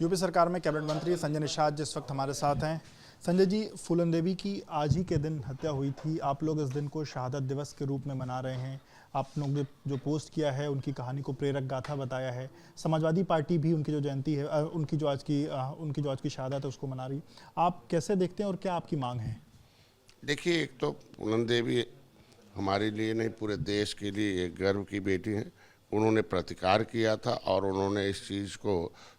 UP सरकार में cabinet मंत्री संजय निषाद जिस वक्त हमारे साथ हैं। संजय जी, फूलन देवी की आज ही के दिन हत्या हुई थी। आप लोग इस दिन को शहादत दिवस के रूप में मना रहे हैं। आप लोग ने जो पोस्ट किया है, उनकी कहानी को प्रेरक गाथा बताया है। समाजवादी पार्टी भी उनकी जो जयंती है, उनकी जो आज की शहादत है, उसको मना रही। आप कैसे देखते हैं और क्या आपकी मांग है? देखिए, एक तो फूलन देवी हमारे लिए नहीं, पूरे देश के लिए एक गर्व की बेटी हैं। उन्होंने प्रतिकार किया था और उन्होंने इस चीज़ को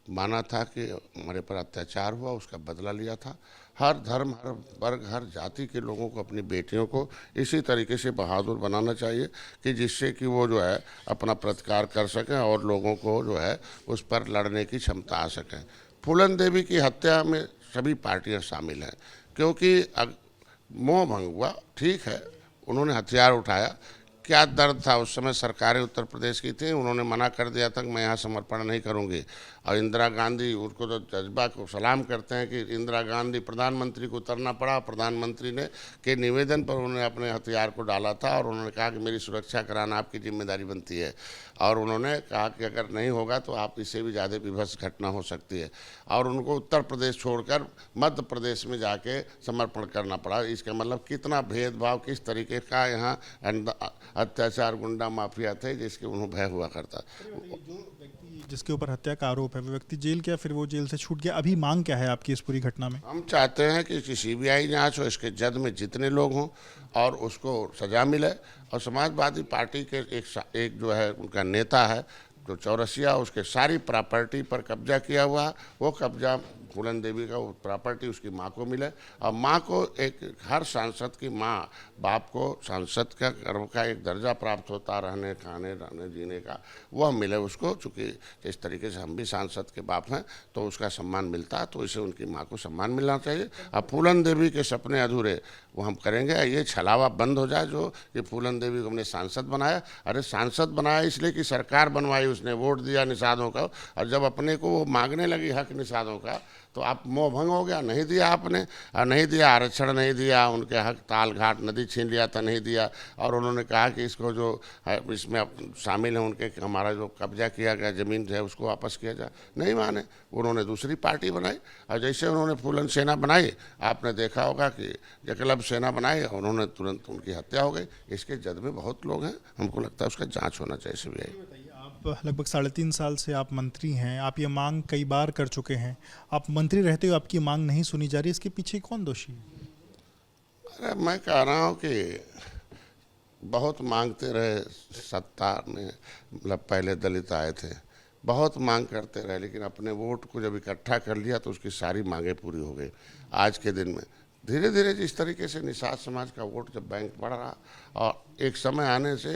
माना था कि हमारे पर अत्याचार हुआ, उसका बदला लिया था। हर धर्म, हर वर्ग, हर जाति के लोगों को अपनी बेटियों को इसी तरीके से बहादुर बनाना चाहिए कि जिससे कि वो जो है अपना प्रतिकार कर सकें और लोगों को जो है उस पर लड़ने की क्षमता आ सके। फूलन देवी की हत्या में सभी पार्टियां शामिल हैं, क्योंकि मोह भंग हुआ। ठीक है, उन्होंने हथियार उठाया, क्या दर्द था उस समय। सरकारें उत्तर प्रदेश की थी, उन्होंने मना कर दिया था कि मैं यहाँ समर्पण नहीं करूँगी। और इंदिरा गांधी, उनको तो जज्बा को सलाम करते हैं कि इंदिरा गांधी प्रधानमंत्री को उतरना पड़ा। प्रधानमंत्री ने के निवेदन पर उन्होंने अपने हथियार को डाला था और उन्होंने कहा कि मेरी सुरक्षा कराना आपकी जिम्मेदारी बनती है। और उन्होंने कहा कि अगर नहीं होगा तो आप इससे भी ज़्यादा विभत्स घटना हो सकती है। और उनको उत्तर प्रदेश छोड़कर मध्य प्रदेश में जाके समर्पण करना पड़ा। इसका मतलब कितना भेदभाव, किस तरीके का यहाँ अत्याचार, गुंडा माफिया थे जिसके उन्हें भय हुआ करता। जिसके ऊपर हत्या का आरोप है, वो व्यक्ति जेल गया, फिर वो जेल से छूट गया। अभी मांग क्या है आपकी इस पूरी घटना में? हम चाहते हैं कि इसकी सीबीआई जांच हो, इसके जद में जितने लोग हों और उसको सजा मिले। और समाजवादी पार्टी के एक जो है उनका नेता है जो चौरसिया, उसके सारी प्रॉपर्टी पर कब्जा किया हुआ, वो कब्जा फूलन देवी का, वो प्रॉपर्टी उसकी माँ को मिले। और माँ को एक, हर सांसद की माँ बाप को सांसद का गर्व का एक दर्जा प्राप्त होता, रहने खाने रहने जीने का, वह मिले उसको। चूँकि जिस तरीके से हम भी सांसद के बाप हैं तो उसका सम्मान मिलता है, तो इसे उनकी माँ को सम्मान मिलना चाहिए। अब फूलन देवी के सपने अधूरे वो हम करेंगे। ये छलावा बंद हो जाए जो कि फूलन देवी को हमने सांसद बनाया। अरे सांसद बनाया इसलिए कि सरकार बनवाई, उसने वोट दिया निषादों का, और जब अपने को वो मांगने लगी हक निषादों का तो आप मोह भंग हो गया, नहीं दिया आपने। और नहीं दिया, आरक्षण नहीं दिया, उनके हक ताल घाट नदी छीन लिया था, नहीं दिया। और उन्होंने कहा कि इसको जो है इसमें शामिल है उनके, हमारा जो कब्जा किया गया ज़मीन है उसको वापस किया जाए, नहीं माने। उन्होंने दूसरी पार्टी बनाई और जैसे उन्होंने फूलन सेना बनाई, आपने देखा होगा कि एकलव्य सेना बनाई, उन्होंने तुरंत उनकी हत्या हो गई। इसके जद में बहुत लोग हैं, हमको लगता है उसका जाँच होना चाहिए सीबीआई। लगभग 3.5 साल से आप मंत्री हैं, आप ये मांग कई बार कर चुके हैं। आप मंत्री रहते हुए आपकी मांग नहीं सुनी जा रही, इसके पीछे कौन दोषी है? अरे मैं कह रहा हूँ कि बहुत मांगते रहे सत्ता में, मतलब पहले दलित आए थे, बहुत मांग करते रहे, लेकिन अपने वोट को जब इकट्ठा कर लिया तो उसकी सारी मांगें पूरी हो गई। आज के दिन में धीरे धीरे जिस तरीके से निषाद समाज का वोट जब बैंक बढ़ रहा, और एक समय आने से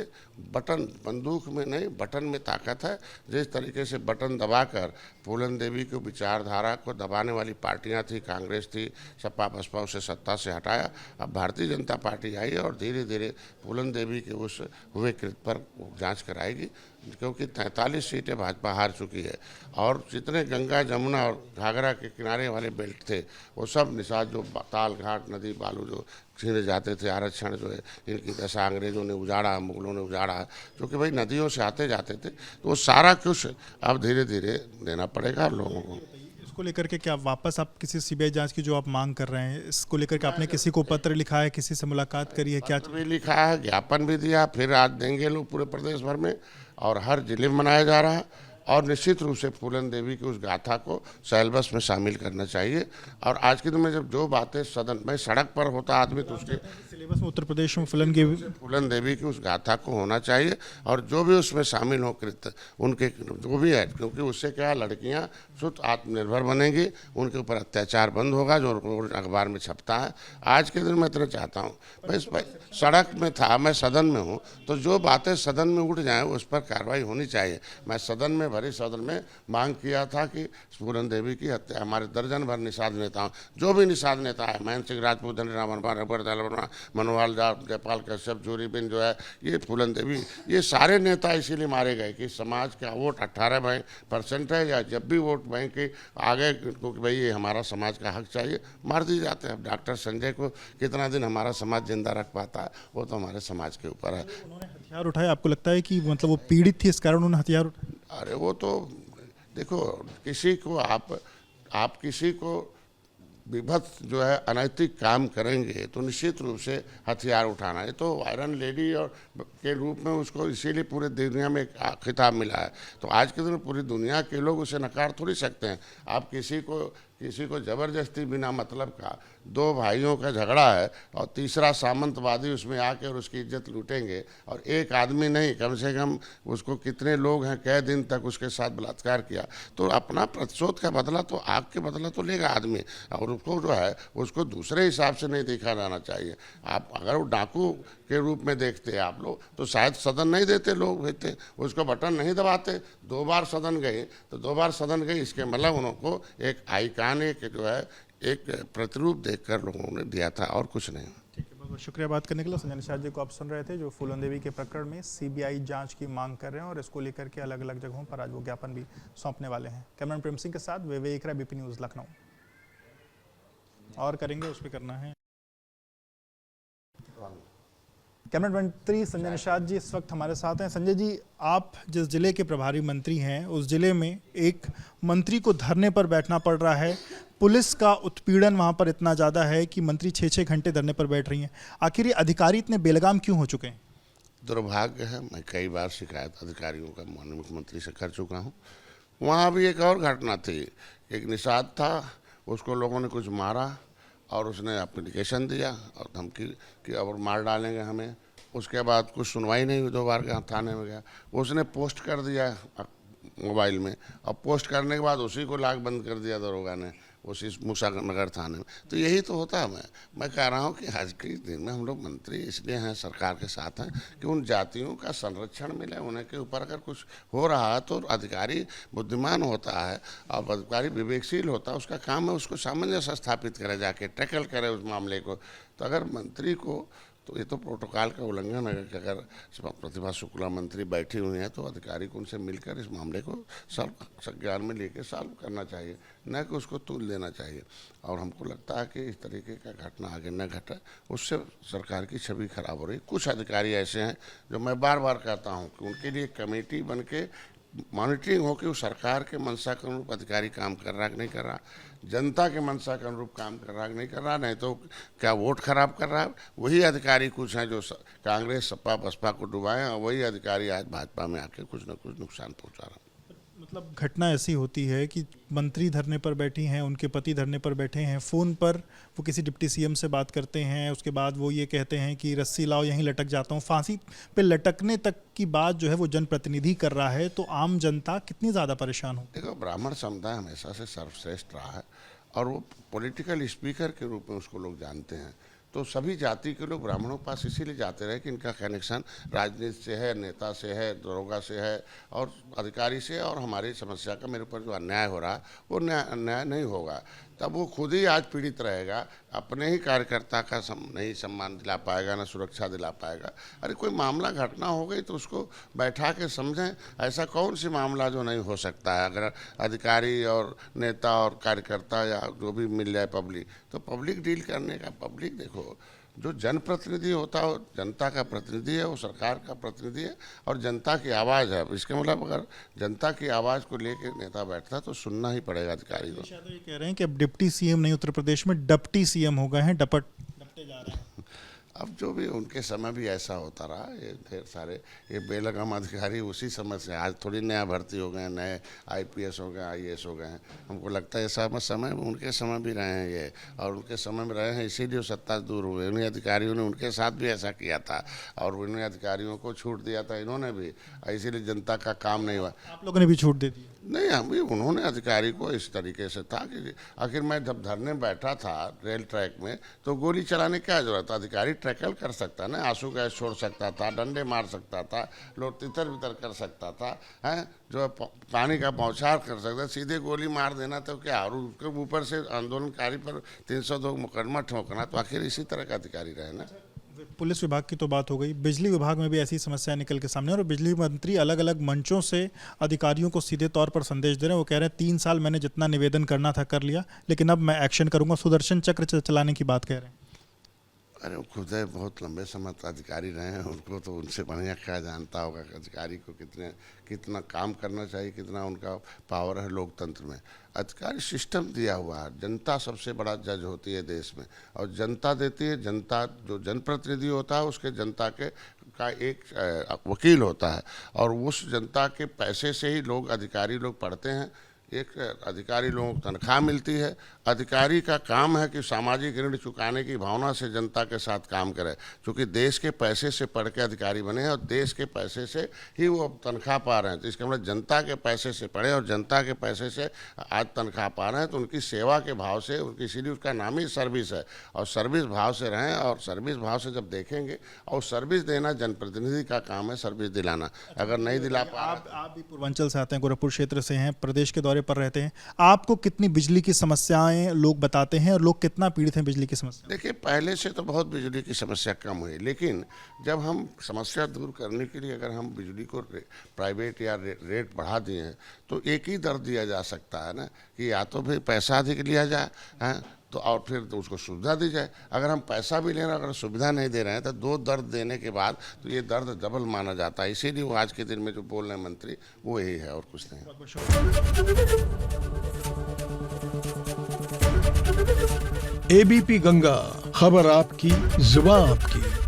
बटन, बंदूक में नहीं बटन में ताकत है। जिस तरीके से बटन दबाकर फूलन देवी को विचारधारा को दबाने वाली पार्टियां थी, कांग्रेस थी, सपा बसपा, उसे सत्ता से हटाया। अब भारतीय जनता पार्टी आई और धीरे धीरे फूलन देवी के उस हुए कृत्य पर जांच कराएगी, क्योंकि 43 सीटें भाजपा हार चुकी है। और जितने गंगा जमुना और घाघरा के किनारे वाले बेल्ट थे वो सब निषाद, जो ताल घाट नदी बालू जो छीने जाते थे, आरक्षण जो है इनकी दशा अंग्रेजों ने उजाड़ा, मुगलों ने उजाड़ा, जो कि भाई नदियों से आते जाते थे, तो वो सारा कुछ अब धीरे धीरे देना पड़ेगा लोगों को। इसको लेकर के क्या वापस आप किसी सीबीआई जांच की जो आप मांग कर रहे हैं, इसको लेकर के आपने किसी को पत्र लिखा है, किसी से मुलाकात करी है? क्या भी लिखा है, ज्ञापन भी दिया, फिर आज देंगे लोग पूरे प्रदेश भर में और हर जिले में मनाया जा रहा है। और निश्चित रूप से फूलन देवी की उस गाथा को सिलेबस में शामिल करना चाहिए। और आज के दिन में जब जो बातें सदन में सड़क पर होता आदमी, तो उसके सिलेबस में उत्तर प्रदेश में फूलन देवी की उस गाथा को होना चाहिए। और जो भी उसमें शामिल हो कृत्य उनके, जो भी है, क्योंकि उससे क्या लड़कियां शुद्ध आत्मनिर्भर बनेंगी, उनके ऊपर अत्याचार बंद होगा जो अखबार में छपता है। आज के दिन मैं इतना चाहता हूँ, भाई सड़क में था, मैं सदन में हूँ, तो जो बातें सदन में उठ जाएँ उस पर कार्रवाई होनी चाहिए। मैं सदन में, भरी सदन में मांग किया था कि फूलन देवी की हत्या, हमारे दर्जन भर निषाद नेताओं, जो भी निषाद नेता है, महेंद्र सिंह राजपूत, धनीराम मनोहर जयपाल कश्यप, जूरी बिन जो है, ये फूलन देवी, ये सारे नेता इसीलिए मारे गए कि समाज का वोट 18% है, या जब भी वोट बैंक के आगे, क्योंकि भाई ये हमारा समाज का हक चाहिए, मार दिए जाते हैं। अब डॉक्टर संजय को कितना दिन हमारा समाज जिंदा रख पाता है, वो तो हमारे समाज के ऊपर है। उन्होंने हथियार उठाया, आपको लगता है कि मतलब वो पीड़ित थी इस कारण उन्होंने हथियार उठाया? अरे वो तो देखो, किसी को आप आप किसी को विभत्स जो है अनैतिक काम करेंगे तो निश्चित रूप से हथियार उठाना है। तो आयरन लेडी और के रूप में उसको इसीलिए पूरे दुनिया में एक खिताब मिला है। तो आज के दिन पूरी दुनिया के लोग उसे नकार थोड़ी सकते हैं। आप किसी को ज़बरदस्ती बिना मतलब का, दो भाइयों का झगड़ा है और तीसरा सामंतवादी उसमें आके और उसकी इज्जत लूटेंगे, और एक आदमी नहीं, कम से कम उसको कितने लोग हैं कई दिन तक उसके साथ बलात्कार किया, तो अपना प्रतिशोध का बदला तो आग के बदला तो लेगा आदमी, और उसको जो है उसको दूसरे हिसाब से नहीं देखा जाना चाहिए। आप अगर वो डाकू के रूप में देखते हैं आप लोग तो शायद सदन नहीं देते, लोग भेजते, उसको बटन नहीं दबाते। 2 बार सदन गए तो 2 बार सदन गए, इसके मतलब उनको एक आइकान, एक जो है एक प्रतिरूप देखकर लोगों ने दिया था, और कुछ नहीं। ठीक है, बहुत बहुत शुक्रिया बात करने के लिए। संजय निषाद जी को आप सुन रहे थे, जो फूलन देवी के प्रकरण में सीबीआई जांच की मांग कर रहे हैं और इसको लेकर के अलग अलग जगहों पर आज वो ज्ञापन भी सौंपने वाले हैं। कैमरामैन प्रेम सिंह के साथ विवेक राय, बीपी न्यूज़ लखनऊ। और करेंगे, उस पर करना है। कैबिनेट मंत्री संजय निषाद जी इस वक्त हमारे साथ हैं। संजय जी, आप जिस जिले के प्रभारी मंत्री हैं, उस जिले में एक मंत्री को धरने पर बैठना पड़ रहा है। पुलिस का उत्पीड़न वहां पर इतना ज़्यादा है कि मंत्री 6-6 घंटे धरने पर बैठ रही हैं। आखिर ये अधिकारी इतने बेलगाम क्यों हो चुके हैं? दुर्भाग्य है, मैं कई बार शिकायत अधिकारियों का माननीय मुख्यमंत्री से कर चुका हूँ। वहाँ भी एक और घटना थी, एक निषाद था, उसको लोगों ने कुछ मारा और उसने एप्लीकेशन दिया और धमकी कि अब मार डालेंगे हमें। उसके बाद कुछ सुनवाई नहीं हुई, 2 बार के थाने में गया, उसने पोस्ट कर दिया मोबाइल में, और पोस्ट करने के बाद उसी को लाख बंद कर दिया दरोगा ने उसी मूसानगर थाने में। तो यही तो होता है। मैं कह रहा हूँ कि आज के दिन में हम लोग मंत्री इसलिए हैं, सरकार के साथ हैं, कि उन जातियों का संरक्षण मिले। उन्हें के ऊपर अगर कुछ हो रहा है तो अधिकारी बुद्धिमान होता है और अधिकारी विवेकशील होता है, उसका काम है उसको सामंजस्य स्थापित करे, जाके टैकल करे उस मामले को। तो अगर मंत्री को, तो ये तो प्रोटोकॉल का उल्लंघन है कि अगर प्रतिभा शुक्ला मंत्री बैठी हुई हैं तो अधिकारी को उनसे मिलकर इस मामले को संज्ञान में लेकर सॉल्व करना चाहिए, न कि उसको तूल देना चाहिए। और हमको लगता है कि इस तरीके का घटना आगे न घटे, उससे सरकार की छवि खराब हो रही। कुछ अधिकारी ऐसे हैं जो मैं बार बार कहता हूँ कि उनके लिए कमेटी बन के मॉनिटरिंग हो कि वो सरकार के मंशा के अनुरूप अधिकारी काम कर रहा है कि नहीं कर रहा, जनता के मंशा के अनुरूप काम कर रहा है कि नहीं कर रहा, नहीं तो क्या वोट खराब कर रहा है। वही अधिकारी कुछ हैं जो कांग्रेस सपा बसपा को डुबाए, और वही अधिकारी आज भाजपा में आके कुछ न कुछ नुकसान पहुंचा रहा है। मतलब घटना ऐसी होती है कि मंत्री धरने पर बैठी हैं, उनके पति धरने पर बैठे हैं, फ़ोन पर वो किसी डिप्टी सीएम से बात करते हैं, उसके बाद वो ये कहते हैं कि रस्सी लाओ यहीं लटक जाता हूँ। फांसी पे लटकने तक की बात जो है वो जनप्रतिनिधि कर रहा है, तो आम जनता कितनी ज़्यादा परेशान हो। देखो, ब्राह्मण समुदाय हमेशा से सर्वश्रेष्ठ रहा है और वो पॉलिटिकल स्पीकर के रूप में उसको लोग जानते हैं। तो सभी जाति के लोग ब्राह्मणों के पास इसीलिए जाते रहे कि इनका कनेक्शन राजनीति से है, नेता से है, दरोगा से है और अधिकारी से है, और हमारी समस्या का मेरे ऊपर जो अन्याय हो रहा है वो अन्याय नहीं होगा। तब वो खुद ही आज पीड़ित रहेगा, अपने ही कार्यकर्ता का नहीं सम्मान दिला पाएगा, ना सुरक्षा दिला पाएगा। अरे कोई मामला घटना हो गई तो उसको बैठा के समझें, ऐसा कौन सी मामला जो नहीं हो सकता है। अगर अधिकारी और नेता और कार्यकर्ता या जो भी मिल जाए पब्लिक, तो पब्लिक डील करने का, पब्लिक देखो जो जनप्रतिनिधि होता है जनता का प्रतिनिधि है, वो सरकार का प्रतिनिधि है और जनता की आवाज़ है। इसके मतलब अगर जनता की आवाज़ को लेकर नेता बैठता है तो सुनना ही पड़ेगा अधिकारी को। शायद ये कह रहे हैं कि अब डिप्टी सीएम नहीं, उत्तर प्रदेश में डिप्टी सीएम हो गए हैं, डपटे जा रहे हैं। अब जो भी उनके समय भी ऐसा होता रहा, ये ढेर सारे ये बेलगाम अधिकारी उसी समय से, आज थोड़ी नया भर्ती हो गए हैं, नए आईपीएस हो गए, आईएएस हो गए हैं। हमको लगता है ऐसा समय में उनके समय भी रहे हैं ये, और उनके समय में रहे हैं इसीलिए सत्ता दूर हुए। उन्हीं अधिकारियों ने उनके साथ भी ऐसा किया था और उन्हीं अधिकारियों को छूट दिया था इन्होंने भी, इसीलिए जनता का काम नहीं हुआ। आप लोगों ने भी छूट दे दी? नहीं, हम भी, उन्होंने अधिकारी को इस तरीके से था कि आखिर मैं जब धरने बैठा था रेल ट्रैक में तो गोली चलाने क्या जरूरत था। अधिकारी ट्रैकल कर सकता ना, आंसू गैस छोड़ सकता था, डंडे मार सकता था, लोग तितर बितर कर सकता था, हैं जो पानी का बौछार कर सकता, सीधे गोली मार देना तो क्या, और उसके ऊपर से आंदोलनकारी पर 302 मुकदमा ठोकना, तो आखिर इसी तरह का अधिकारी रहे ना। पुलिस विभाग की तो बात हो गई, बिजली विभाग में भी ऐसी समस्या निकल के सामने, और बिजली मंत्री अलग अलग मंचों से अधिकारियों को सीधे तौर पर संदेश दे रहे हैं। वो कह रहे हैं 3 साल मैंने जितना निवेदन करना था कर लिया, लेकिन अब मैं एक्शन करूंगा। सुदर्शन चक्र चलाने की बात कह रहे हैं। अरे वो खुद है बहुत लंबे समय तक अधिकारी रहे हैं, उनको तो उनसे बढ़िया क्या जानता होगा कि अधिकारी को कितना काम करना चाहिए, कितना उनका पावर है लोकतंत्र में। अधिकारी सिस्टम दिया हुआ है। जनता सबसे बड़ा जज होती है देश में, और जनता देती है। जनता जो जनप्रतिनिधि होता है उसके जनता के का एक वकील होता है, और उस जनता के पैसे से ही लोग अधिकारी लोग पढ़ते हैं। एक अधिकारी लोगों को तनख्वाह मिलती है। अधिकारी का काम है कि सामाजिक ऋण चुकाने की भावना से जनता के साथ काम करे, क्योंकि देश के पैसे से पढ़ के अधिकारी बने हैं और देश के पैसे से ही वो तनख्वाह पा रहे हैं। तो इसका मतलब जनता के पैसे से पढ़े और जनता के पैसे से आज तनख्वाह पा रहे हैं, तो उनकी सेवा के भाव से उनकी, इसीलिए उसका नाम ही सर्विस है। और सर्विस भाव से रहें, और सर्विस भाव से जब देखेंगे, और सर्विस देना जनप्रतिनिधि का काम है, सर्विस दिलाना। अगर नहीं दिला पा आप भी पूर्वांचल से आते हैं, गोरखपुर क्षेत्र से हैं, प्रदेश के दौरे पर रहते हैं, आपको कितनी बिजली की समस्याएं लोग बताते हैं और लोग कितना पीड़ित हैं बिजली की समस्या? देखिए, पहले से तो बहुत बिजली की समस्या कम हुई, लेकिन जब हम समस्या दूर करने के लिए अगर हम बिजली को प्राइवेट या रेट बढ़ा दिए हैं, तो एक ही दर दिया जा सकता है ना, कि या तो फिर पैसा अधिक लिया जाए, हैं, तो और फिर तो उसको सुविधा दी जाए। अगर हम पैसा भी ले रहे हैं, अगर सुविधा नहीं दे रहे हैं, तो दो दर्द देने के बाद तो ये दर्द डबल माना जाता है। इसीलिए वो आज के दिन में जो बोल रहे हैं मंत्री, वो यही है और कुछ नहीं। एबीपी गंगा, खबर आपकी, जुबान आपकी।